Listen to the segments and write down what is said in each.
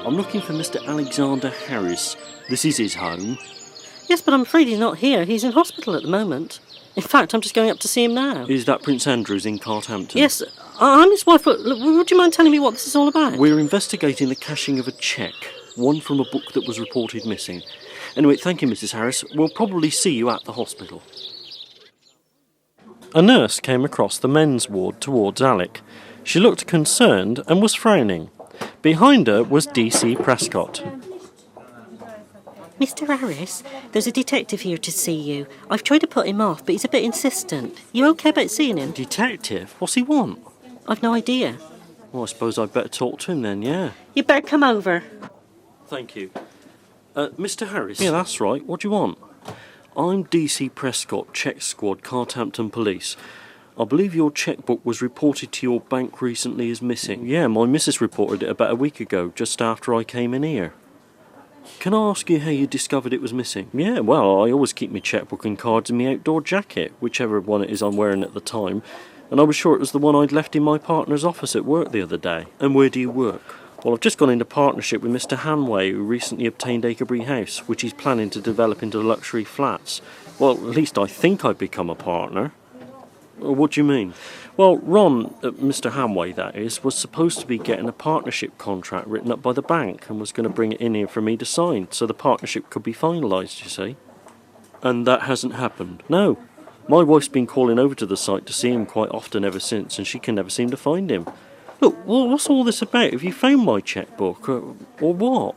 I'm looking for Mr. Alexander Harris. This is his home. Yes, but I'm afraid he's not here. He's in hospital at the moment. In fact, I'm just going up to see him now. Is that Prince Andrews in Carthampton? Yes, I'm his wife, but would you mind telling me what this is all about? We're investigating the cashing of a cheque, one from a book that was reported missing. Anyway, thank you, Mrs. Harris. We'll probably see you at the hospital. A nurse came across the men's ward towards Alec. She looked concerned and was frowning. Behind her was D.C. Prescott. Mr. Harris, there's a detective here to see you. I've tried to put him off, but he's a bit insistent. You okay about seeing him? Detective? What's he want? I've no idea. Well, I suppose I'd better talk to him then, yeah. You'd better come over. Thank you. Mr. Harris? Yeah, that's right. What do you want? I'm D.C. Prescott, Cheque Squad, Carthampton Police. I believe your chequebook was reported to your bank recently as missing. Yeah, my missus reported it about a week ago, just after I came in here. Can I ask you how you discovered it was missing? Yeah, well, I always keep my chequebook and cards in my outdoor jacket, whichever one it is I'm wearing at the time, and I was sure it was the one I'd left in my partner's office at work the other day. And where do you work? Well, I've just gone into partnership with Mr. Hanway, who recently obtained ACREBURY House, which he's planning to develop into luxury flats. Well, at least I think I've become a partner. What do you mean? Well, Ron, Mr. Hanway that is, was supposed to be getting a partnership contract written up by the bank and was going to bring it in here for me to sign, so the partnership could be finalised, you see. And that hasn't happened? No. My wife's been calling over to the site to see him quite often ever since, and she can never seem to find him. Look, well, what's all this about? Have you found my chequebook, or what?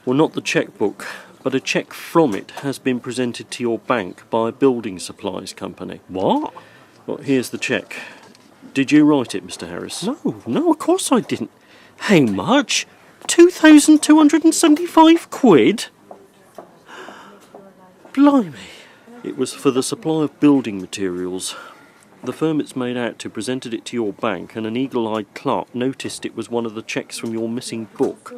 Well, not the chequebook, but a cheque from it has been presented to your bank by a building supplies company. What? Well, here's the cheque. Did you write it, Mr. Harris? No, of course I didn't. How much? 2,275 quid? Blimey. It was for the supply of building materials. The firm it's made out to presented it to your bank, and an eagle-eyed clerk noticed it was one of the cheques from your missing book.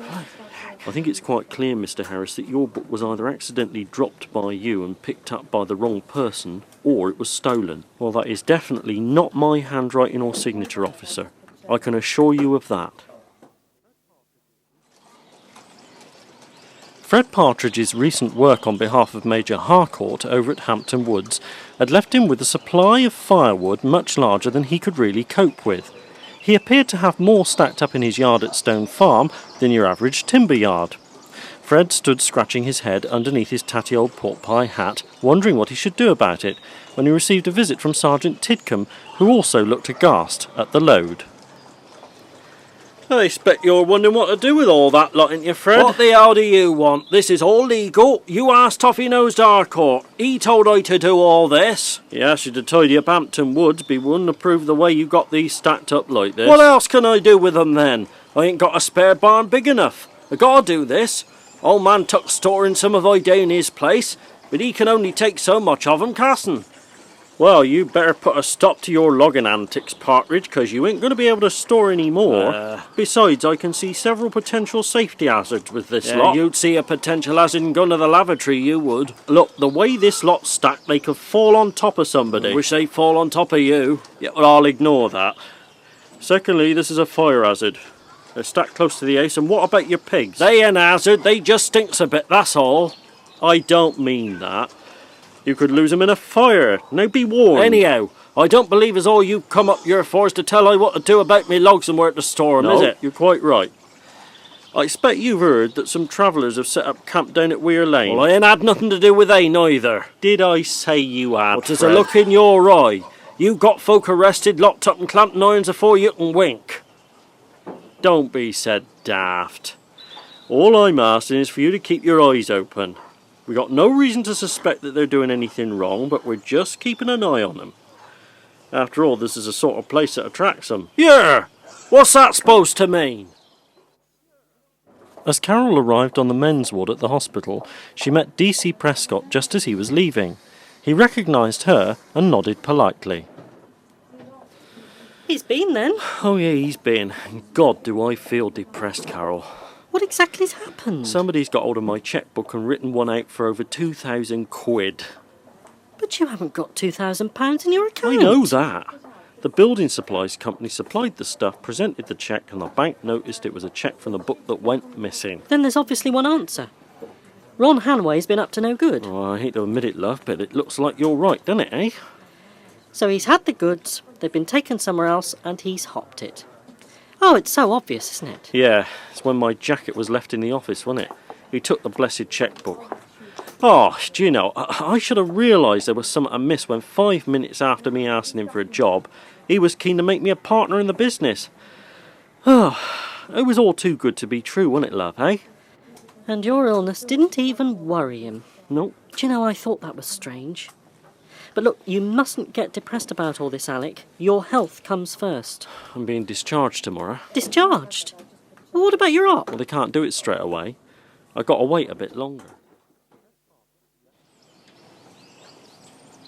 I think it's quite clear, Mr. Harris, that your book was either accidentally dropped by you and picked up by the wrong person, or it was stolen. Well, that is definitely not my handwriting or signature, officer. I can assure you of that. Fred Partridge's recent work on behalf of Major Harcourt over at Hampton Woods had left him with a supply of firewood much larger than he could really cope with. He appeared to have more stacked up in his yard at Stone Farm than your average timber yard. Fred stood scratching his head underneath his tatty old pork pie hat, wondering what he should do about it, when he received a visit from Sergeant Tidcombe, who also looked aghast at the load. I expect you're wondering what to do with all that lot, ain't you, Fred? What the hell do you want? This is all legal. You asked Toffee-nosed Harcourt. He told I to do all this. He asked you to tidy up Hampton Woods, but he wouldn't approve the way you got these stacked up like this. What else can I do with them then? I ain't got a spare barn big enough. I gotta do this. Old man took storing some of I day in his place, but he can only take so much of 'em, cassin'. Well, you better put a stop to your logging antics, Partridge, 'cause you ain't going to be able to store any more. Besides, I can see several potential safety hazards with this lot. You'd see a potential hazard and go to the lavatory, you would. Look, the way this lot's stacked, they could fall on top of somebody. I wish they'd fall on top of you. Yeah, well, I'll ignore that. Secondly, this is a fire hazard. They're stacked close to the house, and what about your pigs? They ain't hazard, they just stinks a bit, that's all. I don't mean that. You could lose them in a fire. Now be warned. Anyhow, I don't believe as all you come up here for is to tell I what to do about me logs and where to store 'em, No, is it? You're quite right. I expect you've heard that some travellers have set up camp down at Weir Lane. Well, I ain't had nothing to do with they neither. Did I say you had, What is a look in your eye? You got folk arrested, locked up and clamped in irons afore you can wink. Don't be said daft. All I'm asking is for you to keep your eyes open. We got no reason to suspect that they're doing anything wrong, but we're just keeping an eye on them. After all, this is a sort of place that attracts them. Yeah, what's that supposed to mean? As Carol arrived on the men's ward at the hospital, she met D.C. Prescott just as he was leaving. He recognised her and nodded politely. He's been then. Oh yeah, he's been. God, do I feel depressed, Carol. What exactly's happened? Somebody's got hold of my chequebook and written one out for over 2,000 quid. But you haven't got £2,000 in your account. I know that. The building supplies company supplied the stuff, presented the cheque, and the bank noticed it was a cheque from the book that went missing. Then there's obviously one answer. Ron Hanway's been up to no good. Oh, I hate to admit it, love, but it looks like you're right, doesn't it, eh? So he's had the goods, they've been taken somewhere else, and he's hopped it. Oh, it's so obvious, isn't it? Yeah, it's when my jacket was left in the office, wasn't it? He took the blessed cheque-book. Oh, do you know, I should have realised there was something amiss when 5 minutes after me asking him for a job, he was keen to make me a partner in the business. Oh, it was all too good to be true, wasn't it, love, eh? And your illness didn't even worry him. No. Do you know, I thought that was strange. But look, you mustn't get depressed about all this, Alec. Your health comes first. I'm being discharged tomorrow. Discharged? Well, what about your op? Well, they can't do it straight away. I've got to wait a bit longer.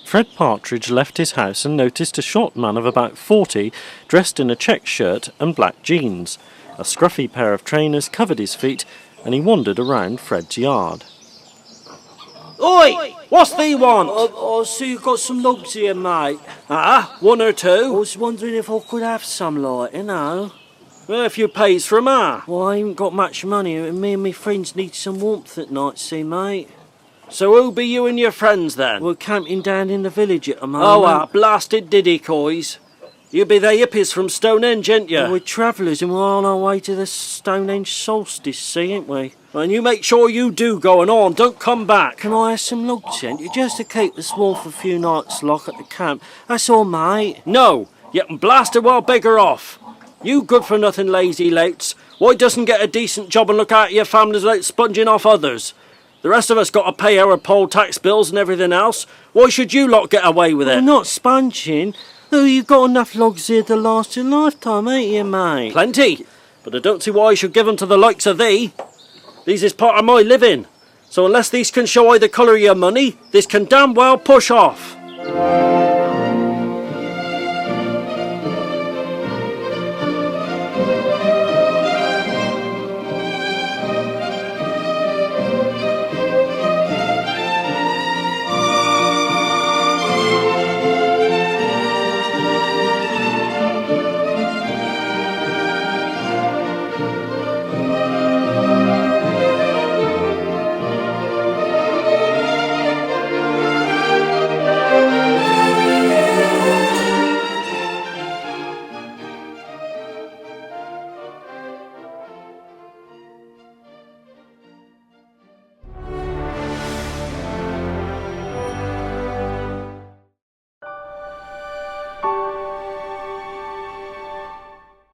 Fred Partridge left his house and noticed a short man of about 40 dressed in a check shirt and black jeans. A scruffy pair of trainers covered his feet and he wandered around Fred's yard. Oi! What's thee want? I see you've got some logs here, mate. Ah, one or I two? was wondering if I could have some, like, you know. Well, if you pays for 'em, ah. Well, I ain't got much money, and me and my friends need some warmth at night, see, mate. So who be you and your friends then? We're camping down in the village at the moment. Oh, blasted diddy coys. You be the hippies from Stonehenge, ain't you? Well, we're travellers and we're on our way to the Stonehenge Solstice, see, ain't we? And you make sure you do going on, don't come back. Can I have some logs, then? Just to keep us warm for a few nights, like, at the camp. That's all, mate. No, you can blasted well bigger off. You good-for-nothing lazy lates. Why doesn't get a decent job and look after your families without sponging off others? The rest of us got to pay our poll tax bills and everything else. Why should you lot get away with We're it? not sponging. Oh, you've got enough logs here to last your lifetime, ain't you, mate? Plenty, but I don't see why I should give 'em to the likes of thee. These is part of my living, so unless these can show I the colour of your money, this can damn well push off.